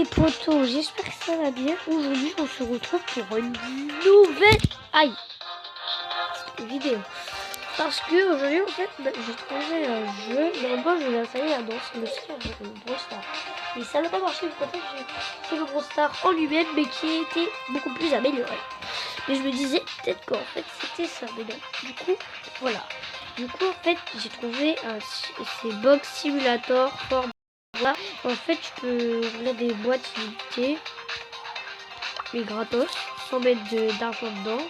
les potos, j'espère que ça va bien. Aujourd'hui, on se retrouve pour une nouvelle vidéo. Parce que aujourd'hui, en fait, j'ai trouvé un jeu. Normalement, je vais l'installer à danse, le Brawl Stars. Mais ça n'a pas marché, en fait, j'ai fait le Brawl Stars en lui-même, mais qui était beaucoup plus amélioré. Mais je me disais peut-être qu'en fait, c'était ça. Mais non, du coup, voilà. Du coup, en fait, j'ai trouvé c'est Box Simulator for. Là, en fait, je peux ouvrir des boîtes limitées, mais gratos, sans mettre d'argent dedans,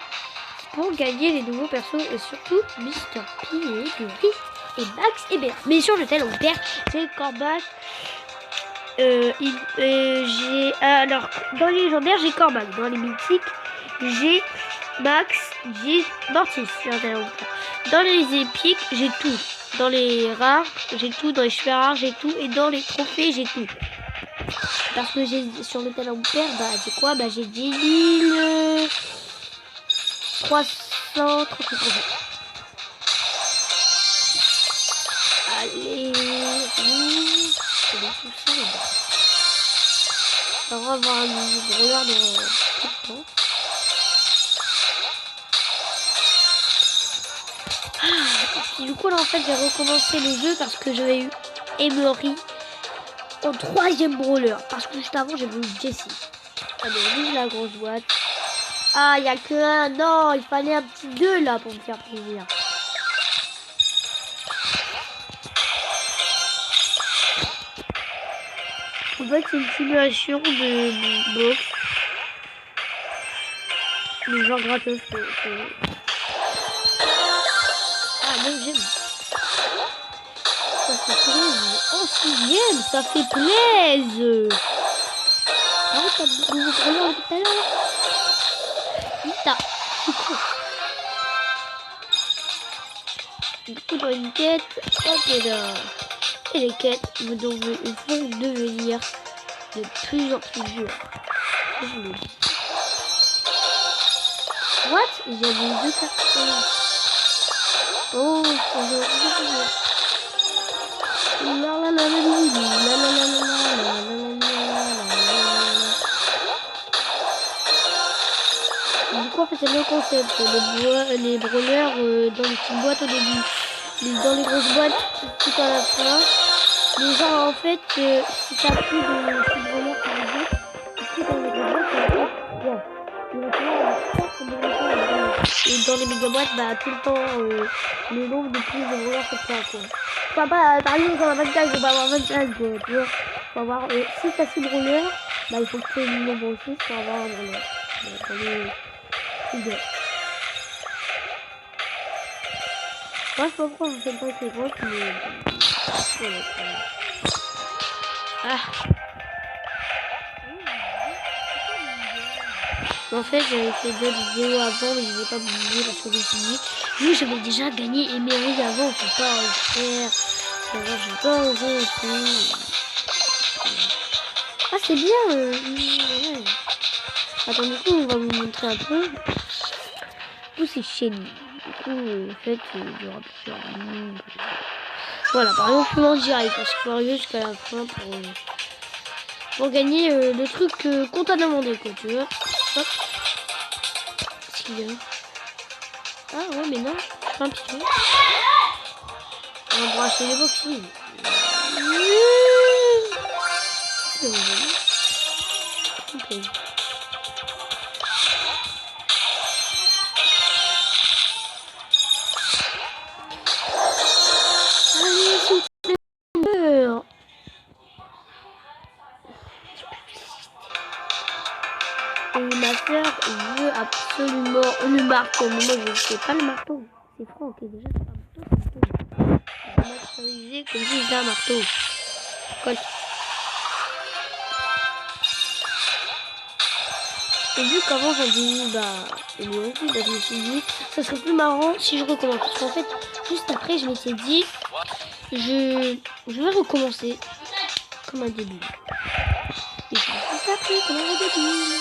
pour gagner les nouveaux persos et surtout Mr. P et Gary et Max et Bert. Mais sur le tel, on perd, c'est Cormac. J'ai alors dans les légendaires, j'ai Cormac. Dans les mythiques, j'ai Max, j'ai Mortis. Dans les épiques, j'ai tout. Dans les rares, j'ai tout. Dans les cheveux rares, j'ai tout. Et dans les trophées, j'ai tout. Parce que j'ai sur le tel à mon père, bah j'ai quoi? Bah j'ai 10 330 trophées. Allez, tout ça, on va avoir un brawler dans tout le temps. Et du coup là en fait j'ai recommencé le jeu parce que j'avais eu Emery en 3e brawler. Parce que juste avant j'avais eu Jessie. Allez, on ouvre la grosse boîte. Ah, il n'y a que un. Non, il fallait un petit 2 là pour me faire plaisir. En fait, c'est une simulation de box. Mais genre gratos. Ah, non, j'aime. Ça fait plaisir. Oh, 6e, ça fait plaisir. Ah, t'as de nouveau problème tout à l'heure. Vita. Du coup, dans une quête, ok là. Et les quêtes vont devenir de plus en plus dures. What? J'avais 2 cartons. Oh, du coup, en fait, c'est le concept. Les brawlers dans les petites boîtes au début, dans les grosses boîtes tout à la fin. Les gens, en fait, si t'as plus de brawlers par exemple, plus dans les grosses boîtes, ça va être 3. Et dans les méga boîtes, bah tout le temps, le nombre de plus de brawlers c'est pas quoi. Enfin, pas, par exemple, dans la 24, je vais pas avoir 25 quoi, tu vois. Faut avoir, si t'as 6 brawlers, bah il faut que tu aies le nombre aussi pour avoir un brawler. Moi, je sais pas pourquoi je fais pas ces grosses, mais... Ah. En fait, j'avais fait 2 vidéos avant, mais je ne les ai pas publiées parce que je me suis dit, oui, j'avais déjà gagné Emery avant, faut pas le faire. J'ai pas osé aussi. Ah, c'est bien. Ouais. Attends, du coup, on va vous montrer un peu. Du coup, c'est chez nous. Du coup, en fait, il y aura plusieurs lignes. Voilà, par exemple, je peux en direct parce qu'il faut arriver jusqu'à la fin pour gagner le truc qu'on t'a demandé, quoi, tu vois. Hop. Qu'est-ce qu'il y a? Ah ouais, mais non, je fais un pigeon. On va brasser les boxings. Okay. Allez, s'il te plaît. Et ma soeur veut absolument le marteau. Mais moi, je ne sais pas le marteau. C'est Franck, et déjà, c'est pas un marteau. On va masteriser comme si c'était un marteau. Colle. Et vu qu'avant j'avais eu Emery, je me suis dit ça serait plus marrant si je recommence. Parce qu'en fait, juste après, je m'étais dit je vais recommencer comme un début. Et je vais juste après comme un début.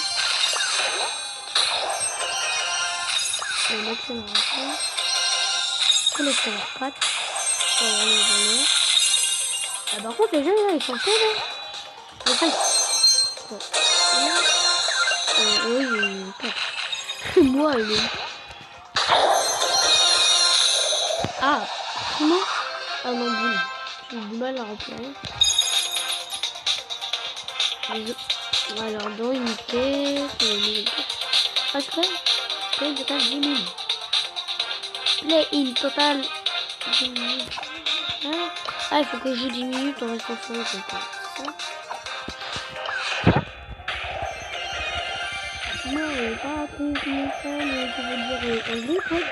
Le mec c'est marrant. On est sur leur 4. On va aller voir. Ah, par contre les gens là ils sont faits là. Oui, moi, elle est... Ah, comment? Ah non, boule. J'ai du mal à remplir. Alors, dans une caisse, après, play total 10 000. Play in total 10 minutes. Ah, il faut que je joue 10 minutes en restant sur le compte. Non, pas compris ça, mais je veux dire, on veut quoi, je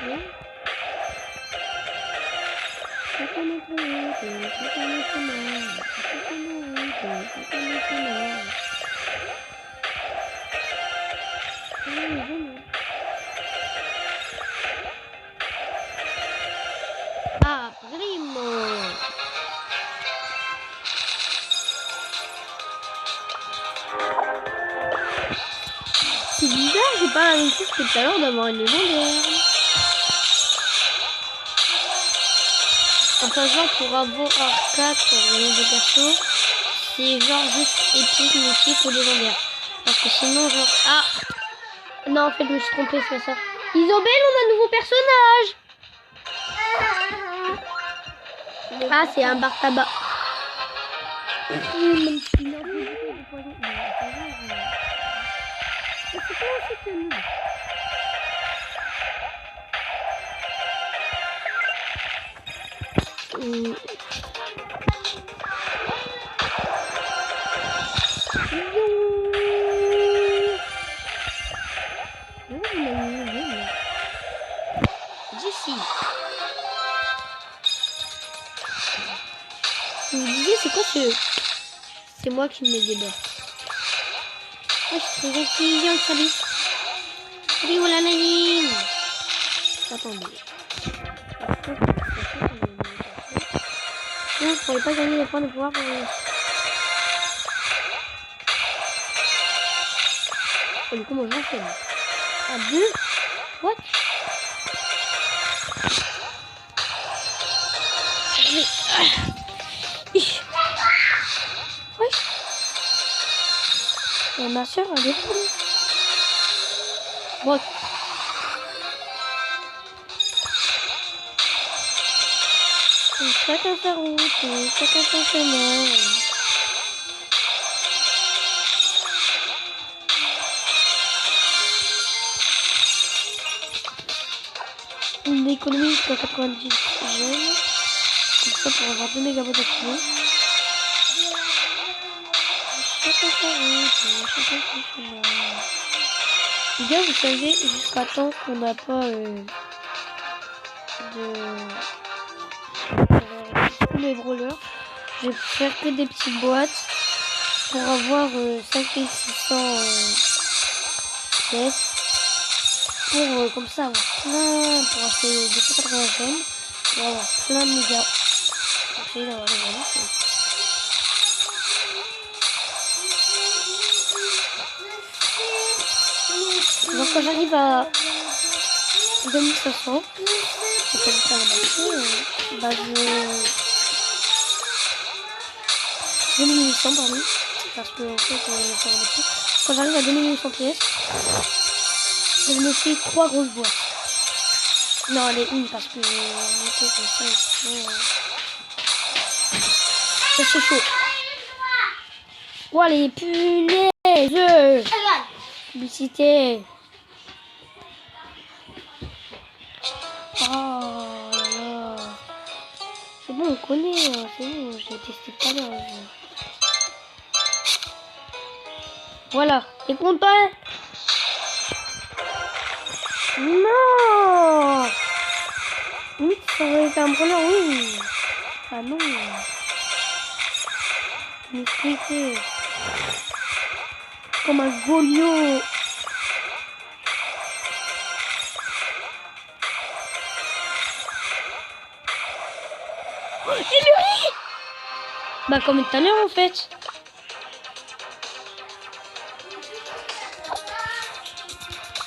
Ah, primo. C'est bizarre, j'ai pas la même chose que tout à l'heure d'avoir une légendaire. Enfin, genre pour avoir 4 de perso, c'est genre juste épique, mythique ou légendaire. Parce que sinon, genre... Ah non, en fait, je me suis trompée, c'est ça. Isobel, on a un nouveau personnage. Ah, c'est un bar tabac. D'ici. Vous disiez, c'est quoi ce... C'est moi qui me débat. Ouais, je suis très intelligent, salut. Salut, voilà la ligne. Attendez. Non, je pourrais pas gagner les points de pouvoir pour... Oh, du coup, moi, j'en fais. À 2. What? Ouais. Et ma soeur, elle est folle. What? Chacun sa route, chacun son chemin. Une économie jusqu'à 90 jeunes. Comme ça pour avoir 2 mégabots d'activité. Chacun sa route, chacun son chemin. Les gars, vous savez, jusqu'à temps qu'on n'a pas tous les brawlers, je vais faire que des petites boîtes pour avoir 5600 pièces. Pour comme ça avoir plein, pour acheter des 180 gemmes, pour avoir plein de mégas. Pour essayer d'avoir des bonus. Donc quand j'arrive à 2500, c'est comme ça bah je... 2800 pardon, parce que en fait quand j'arrive à 2800 pièces, je me fais 3 grosses boîtes. Non, allez, une parce que ça c'est chaud. Oh les punaises. Publicité. Oh là là. C'est bon, on connaît, hein. C'est bon, j'ai testé tout à l'heure. Voilà, t'es content? Non. Oui, ça aurait été un brawler, oui. Ah non. Mais c'est comme un golio. Emery. Bah comme tout à l'heure en fait.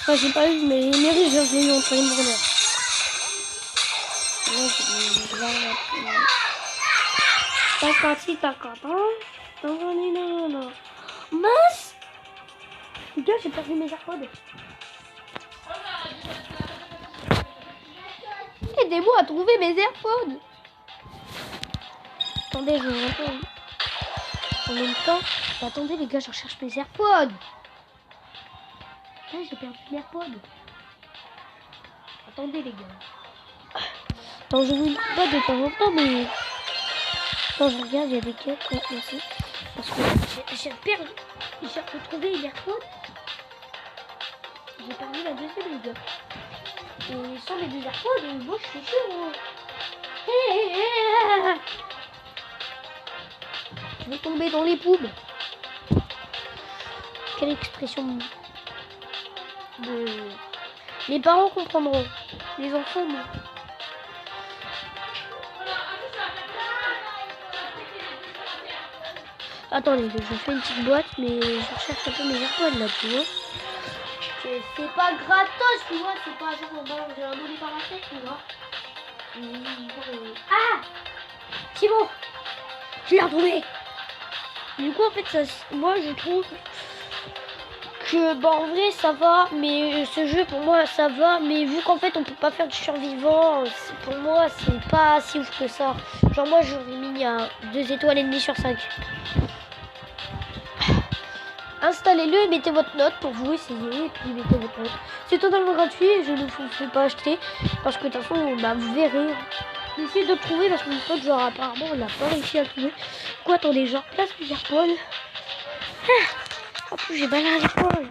Enfin j'ai pas eu mais Emery je l'ai eu en train de brûler. Mince. Gars, j'ai perdu mes AirPods. Aidez-moi à trouver mes AirPods. Attendez, je vous réponds. En même temps, attendez les gars, je recherche mes AirPods. Ah, j'ai perdu mes AirPods. Attendez les gars. Alors je vous dis pas de temps en temps, mais quand je regarde, il y a des quêtes. Ouais, merci. Parce que j'ai perdu. J'ai retrouvé une AirPod. J'ai perdu la deuxième les gars. Et sans les deux AirPods, moi je suis sûr. Je vais tomber dans les poubs. Quelle expression de... Les parents comprendront. Les enfants non. Attendez, je fais une petite boîte, mais je recherche un peu mes AirPods là, tu vois. C'est pas gratos, tu vois, c'est pas genre j'ai un monnaie par la tête, tu vois. Ah, c'est bon, je l'ai retrouvé. Du coup, en fait, ça, moi je trouve que, bah en vrai, ça va, mais ce jeu pour moi ça va, mais vu qu'en fait on peut pas faire du survivant, pour moi c'est pas si ouf que ça. Genre, moi j'aurais mis à 2 étoiles et demie sur 5. Installez-le et mettez votre note pour vous essayer et puis mettez votre note. C'est totalement gratuit et je ne vous fais pas acheter parce que de toute façon bah, vous verrez. Essayez de le trouver parce que mon pote genre apparemment on n'a pas réussi à le trouver. Quoi attendez genre place mes AirPods. En plus j'ai mal à l'épaule.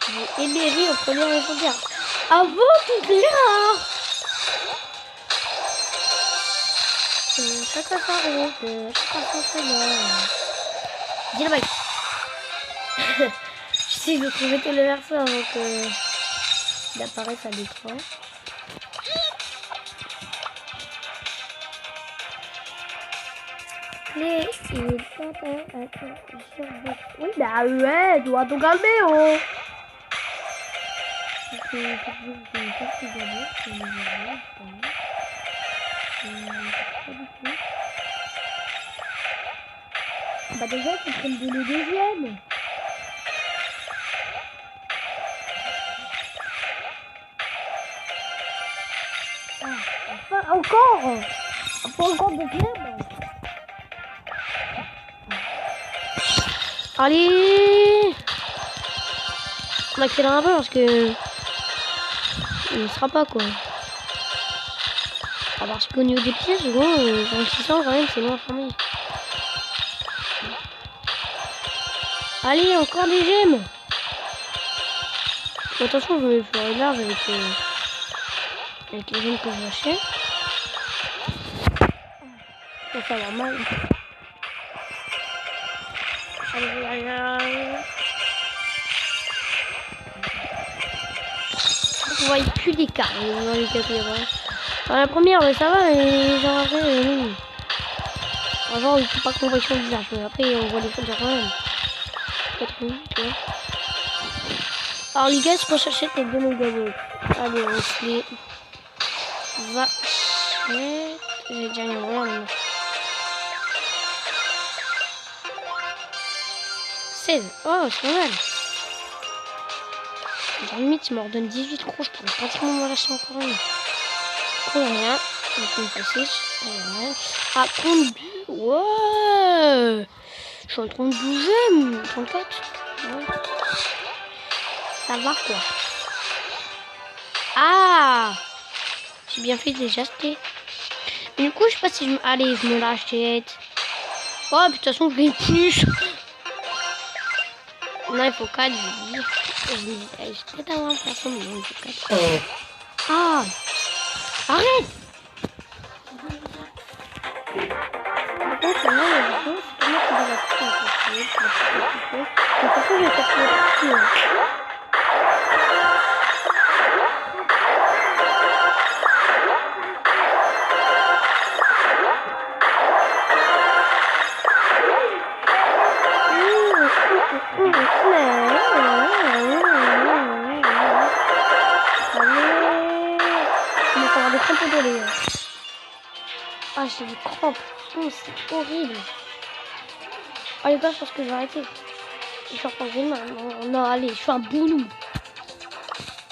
J'ai éméré au premier légendaire. Avant tout rare. Chacun sa route, chacun son chemin. Dis le mec. J'essaie de trouver tous les versets avant qu'il apparaisse à l'écran. Mais il oui, bah ouais, dois te calmer, oh. Bah déjà, c'est pour me donner le deuxième. Ah, enfin, encore. Pas encore de deuxième. Allez. On accélère un peu parce que il ne sera pas quoi. Ah, parce qu'au niveau des pièges, bon, dans 600 quand même, c'est loin fermé. Allez, encore des gemmes. Bon, attention, je vais faire une large avec les gemmes que j'achète. Ça va faire mal. Allez. On voit plus des cartes dans les quatrièmes. Dans la première, ça va, mais genre après, non. Genre, il faut pas qu'on voit son visage, mais après, on voit les choses quand même. Tu vois. Alors, les gars, je chercher tes deux méga. Allez, on se les va. J'ai déjà mis rien. 16. Oh, c'est pas mal. Dans limite, il me redonne 18 crocs, je pourrais pratiquement m'en lâcher encore une. Rien. Donc, on fait 6. Ah, 32. Ouais. Je suis en 32ème. 34. Ouais. Ça va quoi. Ah. J'ai bien fait de les acheter. Mais du coup, je sais pas si je me... Allez, je me l'achète. Oh, de toute façon, je gagne plus. Non, il faut 4, je dis. Je peut-être avoir personne, mais non, il faut 4. Ah. Arrête. Par contre, là, la vidéo, c'est comment tu vas la couper en fait. De toute façon, je vais faire ça là. un peu les gars. Ah, j'ai des crampes. Oh, c'est horrible. Ah, les gars, je pense que je vais arrêter. Je vais reprendre une main. Non, non, allez, je suis un bonhomme.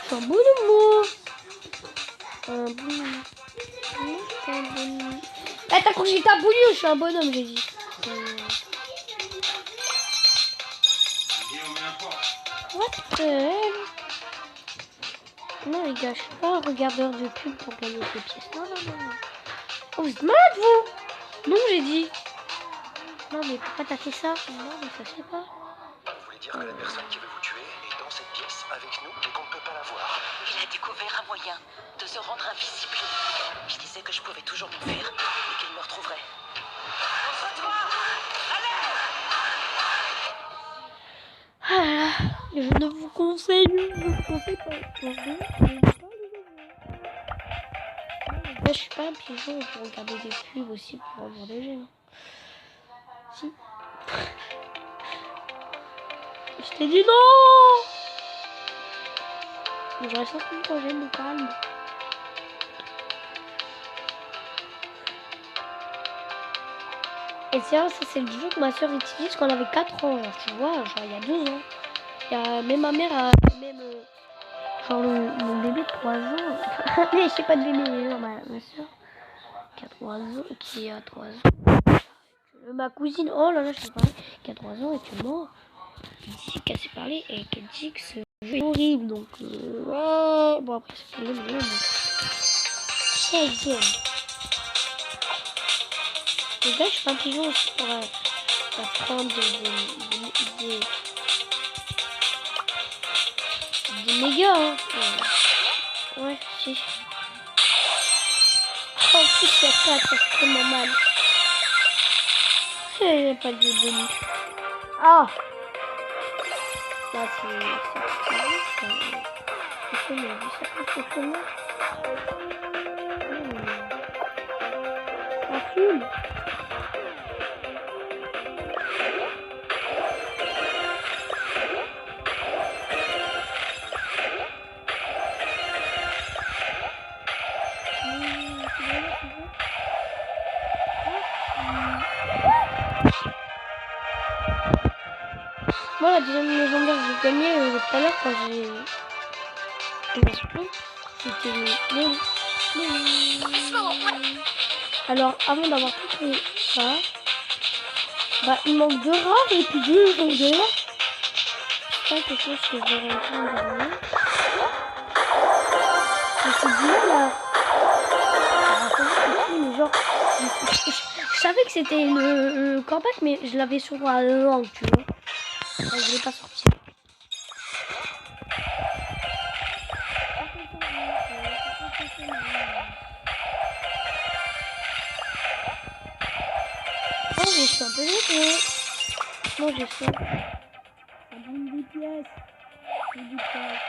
Je suis un bonhomme, moi. Un bonhomme. Un bonhomme. Eh, t'as cru que j'étais un bonhomme? Je suis un bonhomme, j'ai dit. What the hell? Non, les gars, je suis pas un regardeur de pub pour gagner des pièces. Non, non, non, non. Oh, vous êtes malade, vous? Non, j'ai dit. Non, mais pourquoi t'as fait ça? Non, mais ça se fait pas. Vous voulez dire que la personne qui veut vous tuer est dans cette pièce avec nous et qu'on ne peut pas la voir? Il a découvert un moyen de se rendre invisible. Je disais que je pouvais toujours m'en faire et qu'il me retrouverait. Concentre-toi! Allez! Ah là là, je ne vous conseille pas. Moi, je suis pas un pigeon pour regarder des pubs aussi pour avoir des jeux. Si. Je t'ai dit non! J'aurais sorti une projet de calme. Et ça c'est le jeu que ma soeur utilise quand elle avait 4 ans, genre, tu vois, genre il y a 2 ans. Il y a, même ma mère a même genre mon bébé de 3 ans. Mais je sais pas de bébé, mais genre ma soeur qui a 3 ans, qui a 3 ans. Ma cousine, oh là là, je sais pas, qui a 3 ans et que moi, elle dit qu'elle s'est parlé et qu'elle dit que ce jeu est horrible. Donc, ouais. Bon, après, c'est pas le jeu, mais 16e. Les gars, je suis pas un pigeon aussi pour apprendre des mégas, hein. Ouais, si. Oh, si, c'est 4, c'est extrêmement mal. Il n'y a pas de bonus. Ah! Là, c'est comment? Ça fume. Moi, la deuxième légendaire que j'ai gagnée tout à l'heure quand j'ai c'était alors avant d'avoir tout fait ça, bah il manque 2 rares et puis 2 légendaires. C'est pas quelque chose que je vais réussir en dernier. Mais c'est bien là. Mais genre, je savais que c'était une campagne, mais je l'avais sur la langue, tu vois. Enfin, je l'ai pas sorti. Oh, j'ai fait un peu vite, moi j'ai fait. Ça donne des pièces. Des pièces.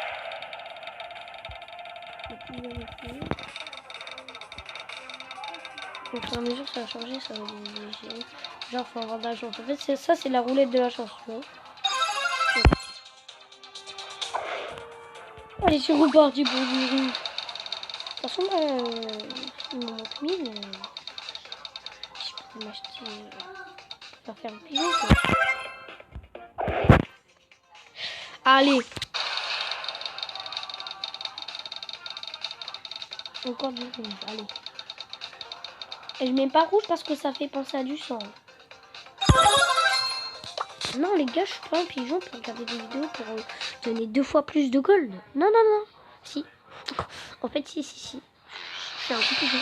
Au fur et à mesure ça va changer, ça va devenir. Genre faut avoir de la chance. En fait c'est ça, c'est la roulette de la chance, tu vois. Allez, c'est reparti pour du riz. De toute façon, il me manque 1000. Je peux m'acheter. Pour faire un pigeon, quoi. Allez. Encore du rouge, allez. Et je mets pas rouge parce que ça fait penser à du sang. Non les gars, je suis pas un pigeon pour regarder des vidéos pour donner 2 fois plus de gold. Non, non, non. Si. En fait, si. Je suis un petit pigeon.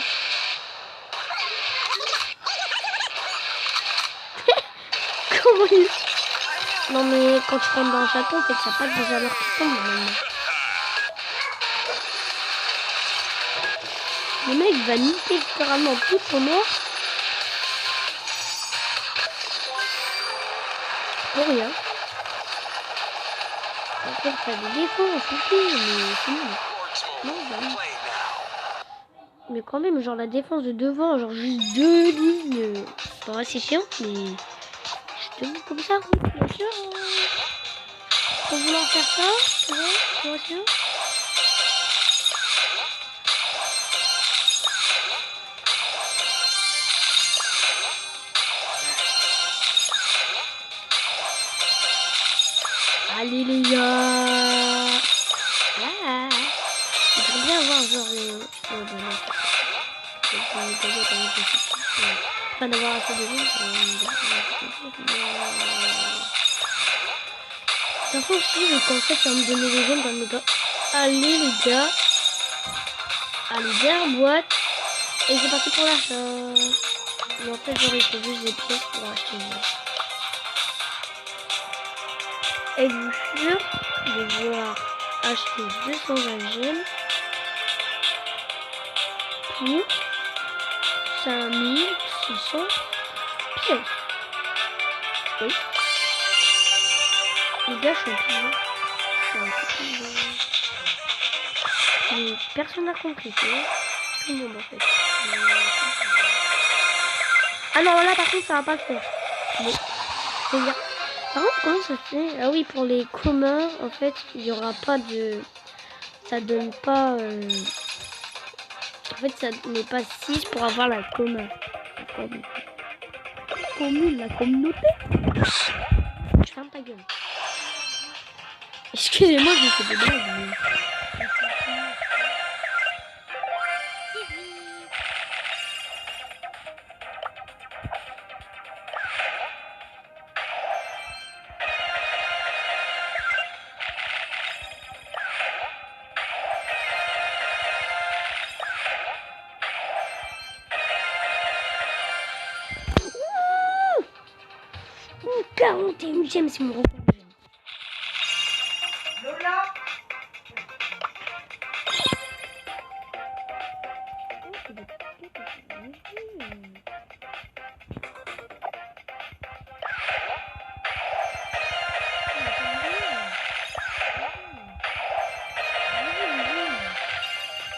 Comment il... Non mais quand tu rentres dans un château, en fait, ça passe des alertes qui tombent normalement. Le mec va niquer littéralement tout son or. Pour rien. Après, t'as des défauts, on s'en fout, mais c'est nul. Non, bah non. Mais quand même, genre la défense de devant, genre juste 2 lignes. Bon, c'est chiant, mais je te dis comme ça, bien sûr. Pour vouloir faire ça, tu vois, bien sûr. Pas d'avoir assez de vie. Par contre, si le concept, ça me donner des gemmes dans le gars. Allez, les gars. Allez, bien, boîte. Et c'est parti pour l'achat. Mais en fait, j'aurais fait juste des pièces pour acheter une boîte. Êtes-vous sûr de vouloir acheter 220 gemmes pour 5600 pièces? Oui. Les gars, je suis un peu mais personne n'a compris, tout le monde en fait. Ah non, là par contre ça va pas le faire. Bon, c'est bien. Par contre, comment ça se fait? Ah oui, pour les communs, en fait, il y aura pas de... Ça donne pas... En fait, ça n'est pas 6 pour avoir la commun. Commune, la communauté. Je ferme ta gueule. Excusez-moi, je fais des blagues. Mais... Ouh, 41e, c'est mon record. Lola.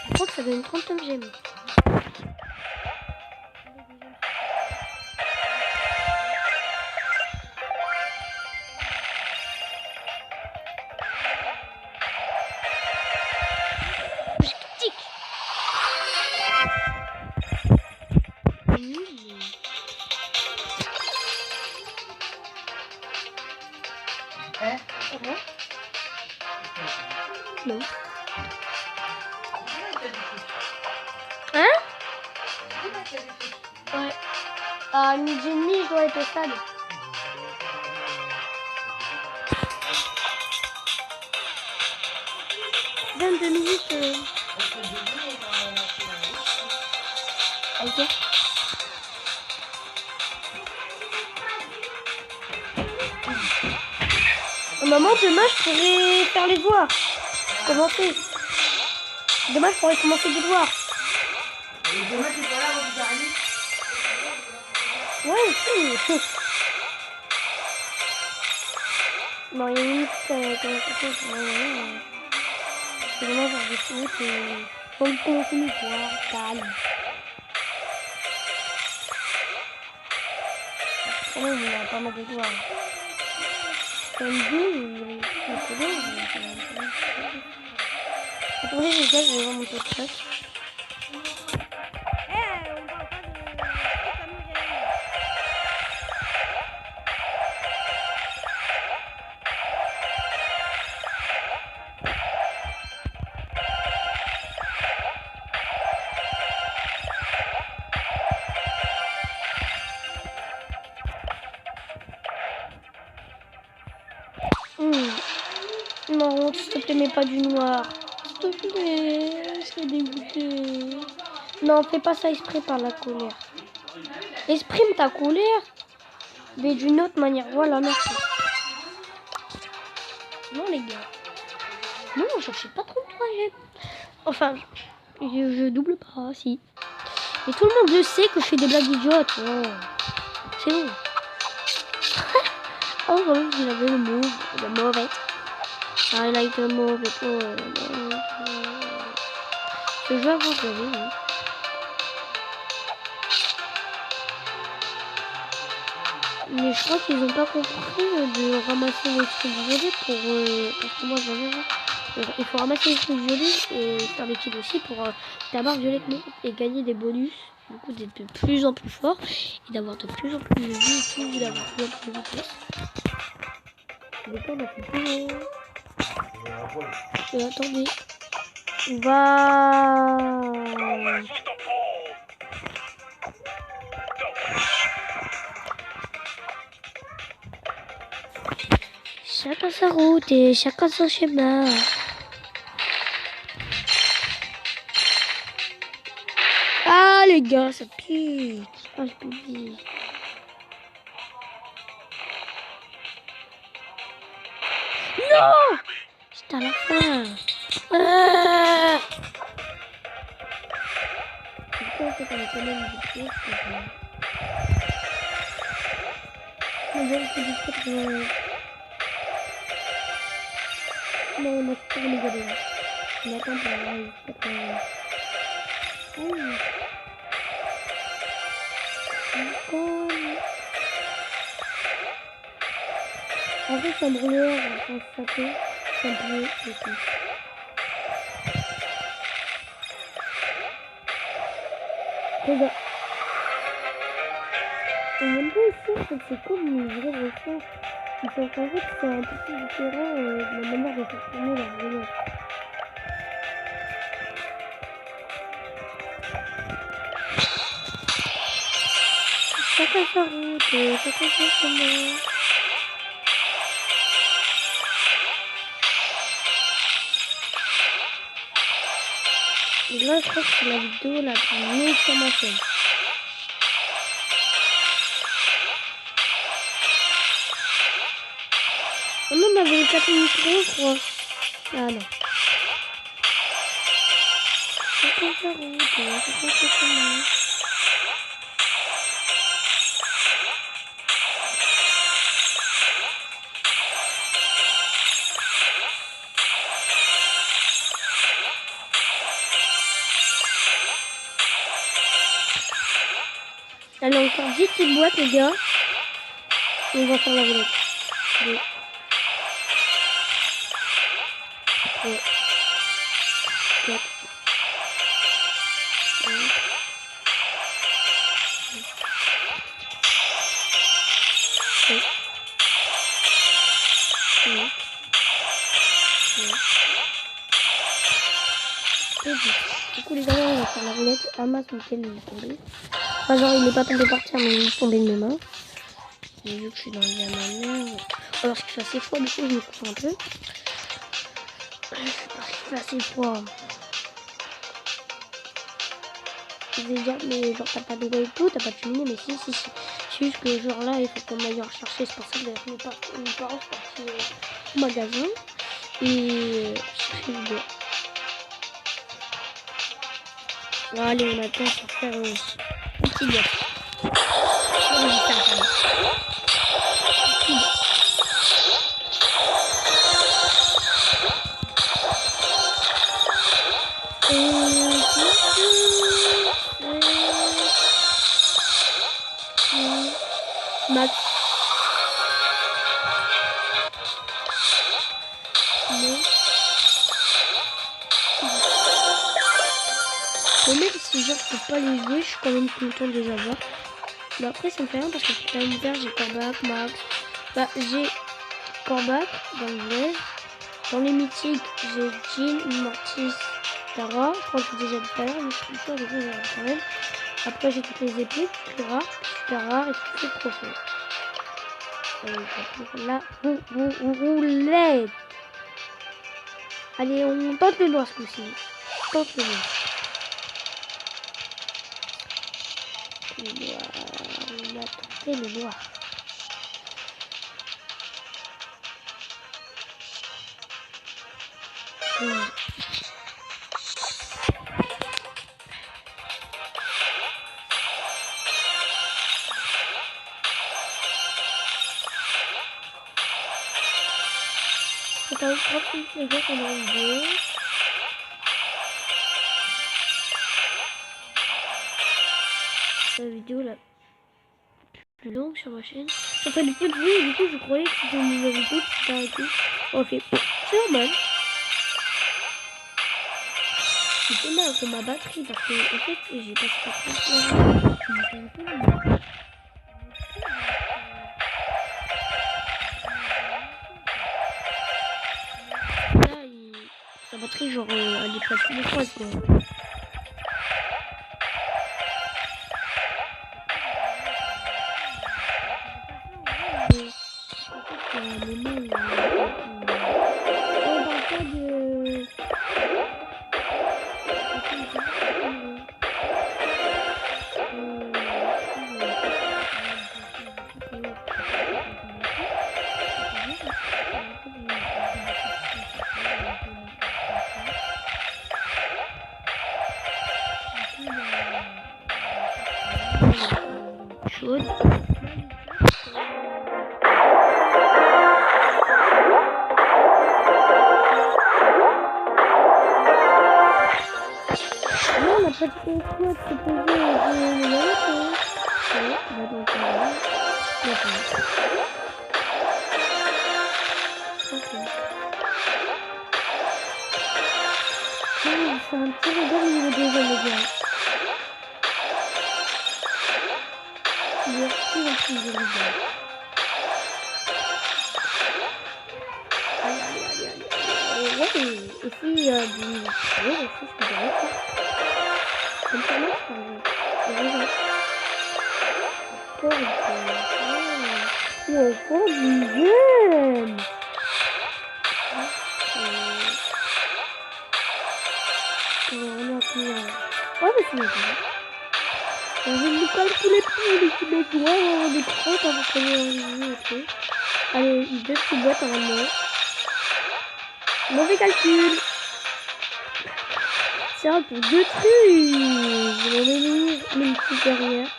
Je crois que ça donne 39 gemmes. Hein? Non. Hein? Ouais. À midi et demi, je dois être au stade. « 22 minutes. Ok. Maman, demain, je pourrais faire les devoirs. Commencer. Demain, je pourrais commencer les devoirs. Et demain, tu pas là, vous arrivez? Ouais, si. Non, il y a une comment ça fait? C'est demain, j'ai fini, faut commencer les devoirs. Calme. Quand même, il a pas mal de devoirs. Comme deux, attendez les gars, je vais voir mon podcast. Non, s'il te plaît, mets pas du noir. S'il te plaît, je serais dégoûtée. Non, fais pas ça exprès par la colère. Exprime ta colère, mais d'une autre manière. Voilà, merci. Non, les gars. Non, je cherchais pas trop de trajet. Enfin, je double pas, si. Mais tout le monde le sait que je fais des blagues idiotes. Oh. C'est bon. Oh, il avait le mot, le mauvais. I like the move et tout. Ce jeu avant, je l'avais, oui. Mais je crois qu'ils n'ont pas compris de ramasser les trucs violets pour... parce que moi, je l'avais vu. Il faut ramasser les trucs violets et faire des kills aussi pour d'abord violet et gagner des bonus. Du coup, d'être de plus en plus fort et d'avoir de plus en plus de vie et tout, d'avoir de plus en plus de vitesse. Du coup, on a fait plus... attendez. On va... Chacun sa route et chacun son schéma. Ah les gars, ça pique. Ah, je pique. Non! C'était à la fin. Ah! Pourquoi on fait quand même du pied? Mais bon, c'est du fait. Non, on a fait les gars. On attend pour avoir en fait, c'est un brûleur, quand ça fait, c'est un brûleur aussi. Regarde. Et même pas ici, en fait, c'est comme une vraie recette. En fait, c'est un petit peu différent de la manière de faire tourner la brûleur. Chacun sa route, chacun son chemin. Et là, je crois que c'est la vidéo la plus longue sur ma chaîne. Oh non, on avait les 4 minutes, je crois. Ah non. Chacun sa route, chacun son chemin. Allez, encore 10 petites boîtes, les gars. Et on va faire la roulette. 2, 3, 4, 5, 6, 7, 8, 9, 10. Du coup, les gars, on va faire la roulette. Amas, mon tel, il est tombé. Enfin, genre, il n'est pas tombé par terre, mais il est tombé de mes mains. Et vu que je suis dans le diamant, alors qu'il fait assez froid, du coup, je me coupe un peu. Parce qu'il fait assez froid. Je vais dire, mais genre, t'as pas de et tout, t'as pas de cheminée, mais si. C'est juste que, genre, là, il faut qu'on aille rechercher. C'est pour ça que mes parents sont partis au magasin. Et chercher le bois. Allez, on attend pour faire un petit bois. Max. Mais même si genre je peux pas les jouer, je suis quand même content de les avoir. Mais après ça me fait rien parce que j'ai pas une paire, j'ai Corbac, Max. Bah j'ai Corbac dans le vrai. Dans les mythiques, j'ai Jean, Mortis, Tara. Je crois que j'ai déjà dit tout à l'heure, mais je suis plus sûre, du coup, j'ai quand même. Après, j'ai toutes les épées, toutes les rares, super rares et toutes les profondes. La roulette. Allez, on tente le noir ce coup-ci. Tente le noir. Le noir. On a tenté le noir. C'est quand même 30 minutes les gars pendant une vidéo. La vidéo la plus longue sur ma chaîne. Ça fait beaucoup de vues et du coup je croyais que c'était une nouvelle vidéo qui s'était arrêtée. On fait c'est normal. J'ai fait mal pour ma batterie parce que en fait j'ai passé par contre. Là, sa batterie genre elle est pas plus froide quoi. chaude. Non, on n'a pas de quoi de se poser le galette. Ouais, bah donc ok. C'est un petit regard au niveau des ailes, les gars. Il y a plus en plus de regards. Allez. Ouais, et si du... Ouais, aussi, je dirais ça. Comme ça marche, par exemple. Et voilà. Encore du jeune. On a plus... Oh, mais c'est bien. Je ne calculez plus les petits doigts, avoir des crottes avant qu'on ait un ok. Allez, 2 petites boîtes en main. Mauvais calcul. Ça pour 2 trucs. Je vais revenir une petite derrière.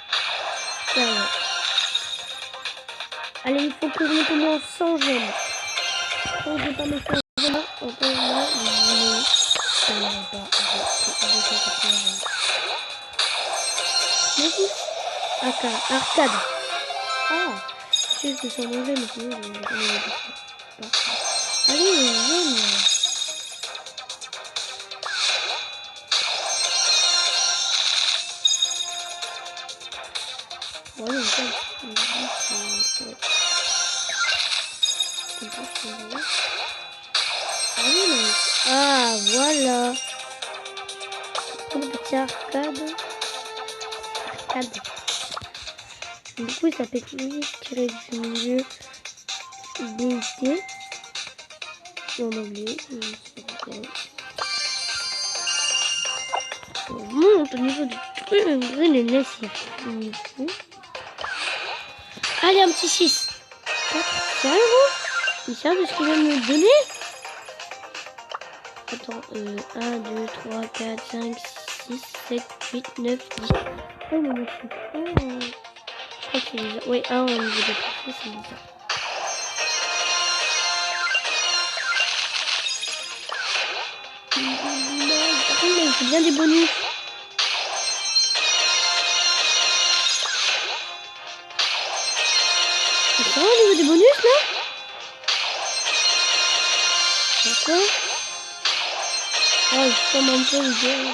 Derrière. Allez, il faut que je mette au moins 100 gemmes. Quand je vais pas me faire gemmes, encore moins, je ne vais pas. Arcade. Ah, je sais que c'est mauvais, mais sinon, je vais pas. Allez, j'aime. Ouais, ah, voilà. Un petit arcade. Du coup, ça fait tirer du milieu DT. En anglais. On monte au niveau du truc. Les naissifs. Allez, un petit 6. 4, 5 euros. Il sert de ce qu'il vient de me donner. Attends, 1, 2, 3, 4, 5, 6, 7, 8, 9, 10. Oh non, je sais pas. Je crois que c'est bizarre. Ouais, 1 au niveau des trucs, c'est bizarre. Par contre, là, c'est bien des bonus. C'est ça au niveau des bonus, là? D'accord. Oh, je tombe un peu le gars.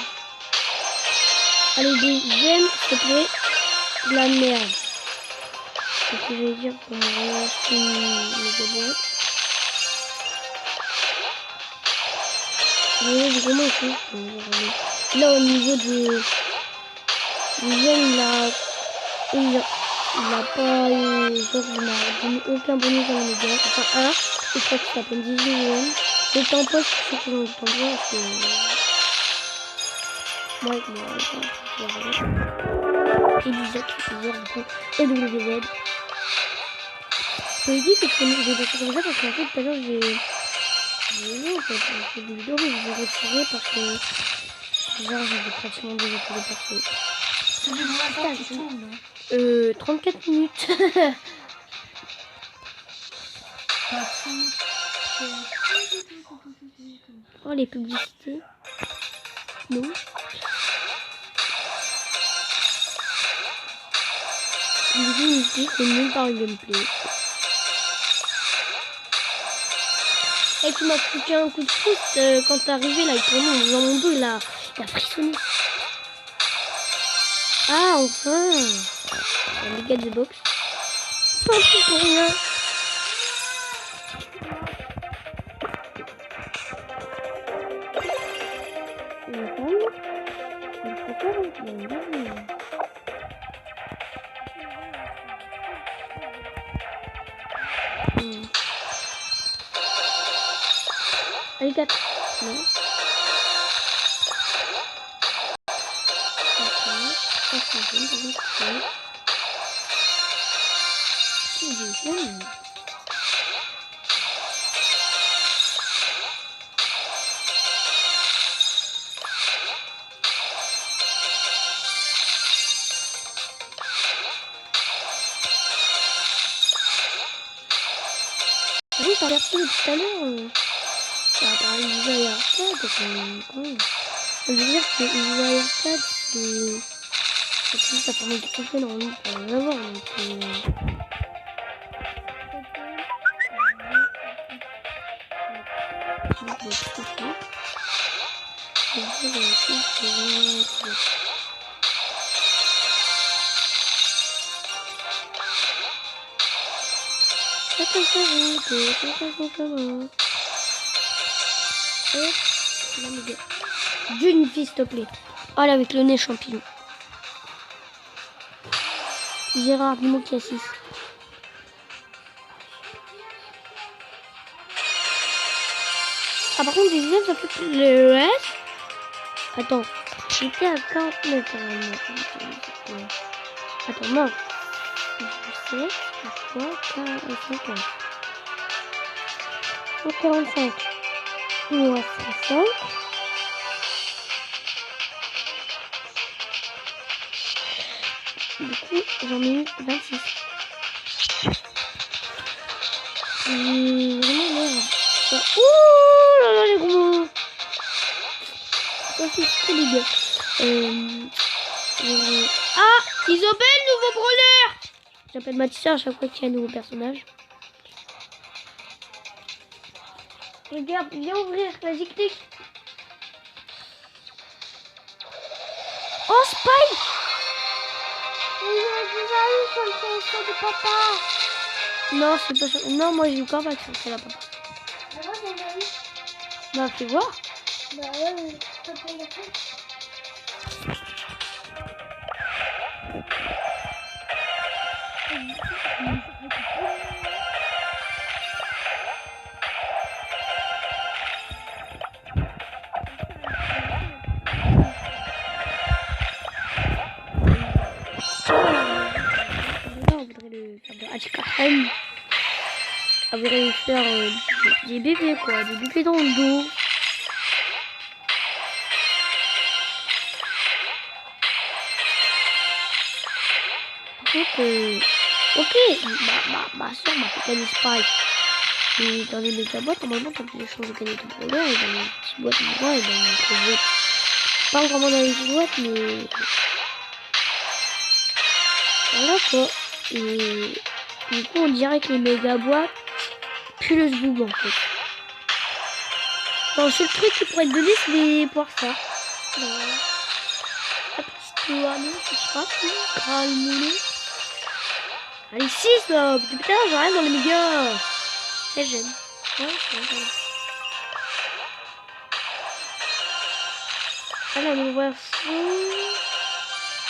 Allez, deuxième, s'il te plaît. De la merde. C'est ce que j'allais dire pour me les boîtes. Oui, vraiment aussi. Là, au niveau du jeune, il a pas eu, genre, il m'a donné aucun bonus dans les gars. Enfin, un, je crois que c'est à peine 18 yens. Le temps poste, je sais qu'ils ont du temps poste, parce que... Ouais, et Isaac, du coup, et WZ. Je me dis que je connais des choses comme ça parce qu'en fait, tout à l'heure, j'ai en fait des vidéos, mais je les ai retirées parce que, genre, j'avais pratiquement déjà tous les persos. Ça fait combien de temps que tu tournes, là 34 minutes. Oh, les publicités. Non. Du coup, ici, c'est mieux par le gameplay. Et tu m'as foutu un coup de pouce quand t'es arrivé là, pour moi, dans mon dos, il a frissonné. Ah, enfin! Les gars de box. Pas tout pour rien. Allez, 4. Non. t'as perdu tout à l'heure. Ça va parler d'Isa et Arcade, quand même. Je veux dire que Isa et Arcade, c'est... Ça permet de trouver normalement pour les avoir, donc... D'une fille, s'il te plaît. Oh là, avec le nez champignon. Gérard, dis-moi qui a 6. Ah, par contre, deuxième, ça fait le S. Attends, j'étais à 49 normalement. Attends, non. 17, je crois, 50. 145. Ou à 60. Du coup, j'en ai eu 26. Vraiment merde. Ouh là là, les gros mots. Ça c'est très dégueu. Ah, Isabelle, nouveau brawler. J'appelle Matissa à chaque fois qu'il y a un nouveau personnage. Regarde, viens ouvrir, vas-y clique. Oh, Spike. De papa. Non, c'est pas ça. Non, moi j'ai encore pas c'est la papa. Bah, fais voir. Bah ouais, ça peut le faire. On voudrait faire des bébés quoi, des bébés dans le dos. Donc, ok, ma soeur m'a fait gagner Spike. Et dans les méga boîtes, normalement, t'as plus de chances de gagner ton brawler. Et dans les petites boîtes, moi, et dans les grosses boîtes. Pas vraiment dans les petites boîtes, mais. Voilà quoi. Et du coup, on dirait que les méga boîtes puent le zboub en fait. Bon, le seul truc qui pourrait être donné, c'est des poires ça. Voilà. La petite douane, je sais pas, calme-le. Allez, 6 là! Putain, j'arrive dans les mégas! C'est j'aime. Ouais, c'est vrai. Allez, on va voir ça.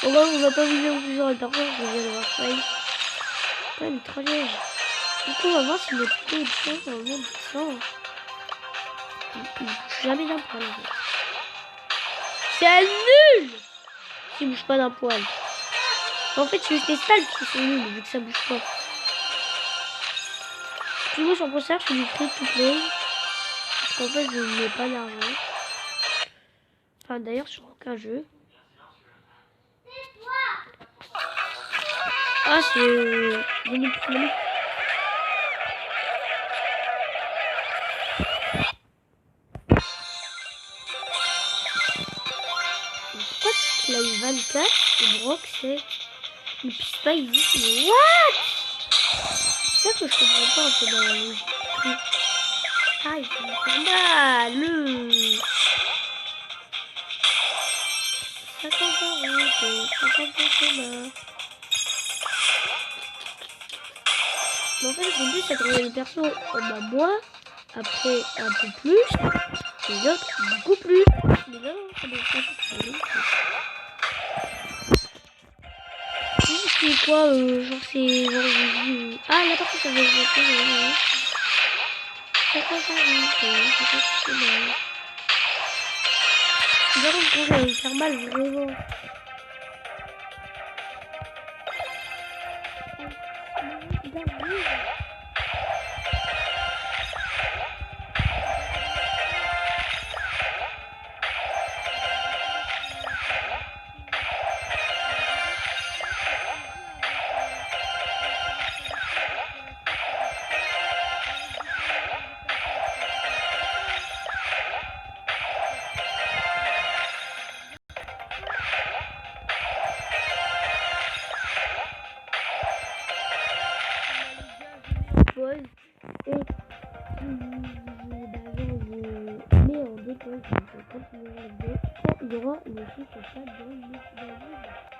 Bon, bah, on va pas viser en plusieurs personnes, je viens de voir ça. Quand même, trop léger. Du coup, on va voir si notre taux de chance dans le monde descend. Il bouge jamais d'un poil. En fait. C'est nul! S'il bouge pas d'un poil. En fait, c'est juste les stalks qui sont nuls, vu que ça bouge pas. Si moi, je suis je fais du free to play. Parce qu'en fait, je n'ai pas d'argent. Enfin, d'ailleurs, sur aucun jeu. Ah, c'est... Pourquoi il a eu 24 et Brock c'est... Le Pispa il dit mais what? C'est ça que je comprends pas un peu dans la logique. Ah il fait mal le... Ça mais en fait le but c'est de trouver les persos en moins, après un peu plus, et l'autre beaucoup plus. Mais là ça doit pas être c'est quoi genre c'est genre je dis ah là par contre ça va être ça va me faire mal vraiment. pause. Et je mets en dépause, donc continuer la vidéo. Il y aura une fiche chat dans le